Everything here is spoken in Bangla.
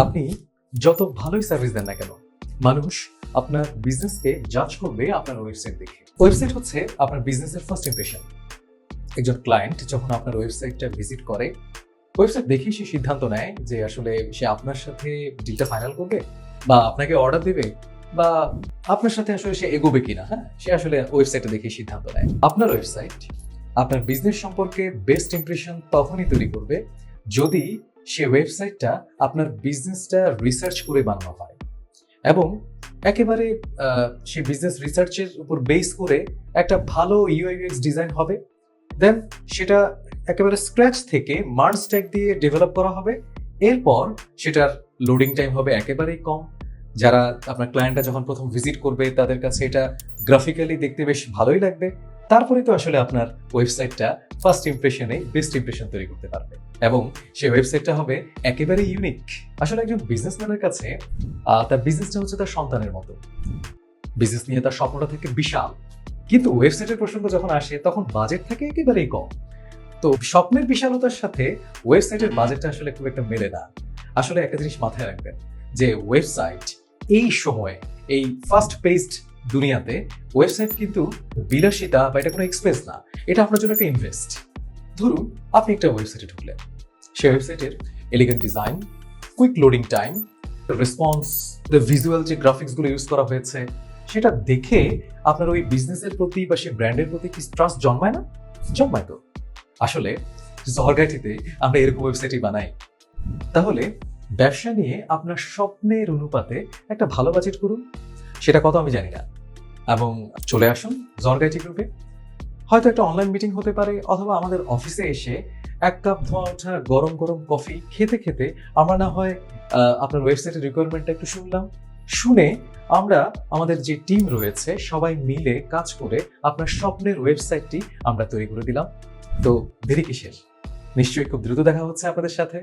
আপনি যত ভালোই সার্ভিস দেন না কেন, মানুষ আপনার বিজনেসকে জাজ করবে আপনার ওয়েবসাইট দেখে। ওয়েবসাইট হচ্ছে আপনার বিজনেসের ফার্স্ট ইমপ্রেশন। একজন ক্লায়েন্ট যখন আপনার ওয়েবসাইটটা ভিজিট করে, ওয়েবসাইট দেখেই সে সিদ্ধান্ত নেয় যে আসলে সে আপনার সাথে ডিলটা ফাইনাল করবে, বা আপনাকে অর্ডার দেবে, বা আপনার সাথে আসলে সে এগোবে কিনা। সে আসলে ওয়েবসাইটটা দেখে সিদ্ধান্ত নেয়। আপনার ওয়েবসাইট আপনার বিজনেস সম্পর্কে বেস্ট ইমপ্রেশন তখনই তৈরি করবে যদি সে ওয়েবসাইটটা আপনার বিজনেসটা রিসার্চ করে বানানো হয়, এবং একেবারে সে বিজনেস রিসার্চের উপর বেস করে একটা ভালো ইউআইএক্স ডিজাইন হবে। দেন সেটা একেবারে স্ক্র্যাচ থেকে মার্জ ট্যাগ দিয়ে ডেভেলপ করা হবে। এরপর সেটার লোডিং টাইম হবে একেবারেই কম। যারা আপনার ক্লায়েন্টরা যখন প্রথম ভিজিট করবে তাদের কাছে এটা গ্রাফিক্যালি দেখতে বেশ ভালোই লাগবে। তারপরে তো আসলে আপনার ওয়েবসাইটটা ফার্স্ট ইমপ্রেশনে বেস্ট ইমপ্রেশন তৈরি করতে পারবে, এবং সেই ওয়েবসাইটটা হবে একেবারে ইউনিক। আসলে একজন বিজনেসম্যানের কাছে তার বিজনেসটা হচ্ছে তার সন্তানের মতো। বিজনেস নিয়ে তার স্বপ্নটা থেকে বিশাল, কিন্তু ওয়েবসাইটের প্রসঙ্গ যখন আসে তখন বাজেট থাকে একেবারেই কম। তো স্বপ্নের বিশালতার সাথে ওয়েবসাইটের বাজেটটা আসলে খুব একটা মেলে না। আসলে একটা জিনিস মাথায় রাখবেন যে ওয়েবসাইট এই সময়ে, এই ফাস্ট পেসড দুনিয়াতে, ওয়েবসাইট কিন্তু বিলাসিতা বা এটা কোনো এক্সপেন্স না, এটা আপনার জন্য একটা ইনভেস্ট। ধরুন আপনি একটা ওয়েবসাইটে ঢুকলেন, সেই ওয়েবসাইটের elegant design, quick loading time, response, visual যে গ্রাফিক্সগুলো ইউজ করা হয়েছে, সেটা দেখে আপনার ওই বিজনেসের প্রতি বা সেই ব্র্যান্ডের প্রতি কি ট্রাস্ট জন্মায় না? জন্মায় তো। আসলে জরগাইটিতে আমরা এরকম ওয়েবসাইটই বানাই। তাহলে ব্যবসা নিয়ে আপনার স্বপ্নের অনুপাতে একটা ভালো বাজেট করুন। সেটা কত আমি জানি না, এবং চলে আসুন জরগাইটি গ্রুপে। হয়তো একটা অনলাইন মিটিং হতে পারে, অথবা আমাদের অফিসে এসে এক কাপ ধোয়া ওঠা গরম গরম কফি খেতে খেতে আমরা না হয় আপনার ওয়েবসাইটের রিকোয়ারমেন্টটা একটু শুনলাম। শুনে আমরা আমাদের যে টিম রয়েছে সবাই মিলে কাজ করে আপনার স্বপ্নের ওয়েবসাইটটি আমরা তৈরি করে দিলাম। তো দেরি কিসের? নিশ্চয়ই খুব দ্রুত দেখা হচ্ছে আপনাদের সাথে।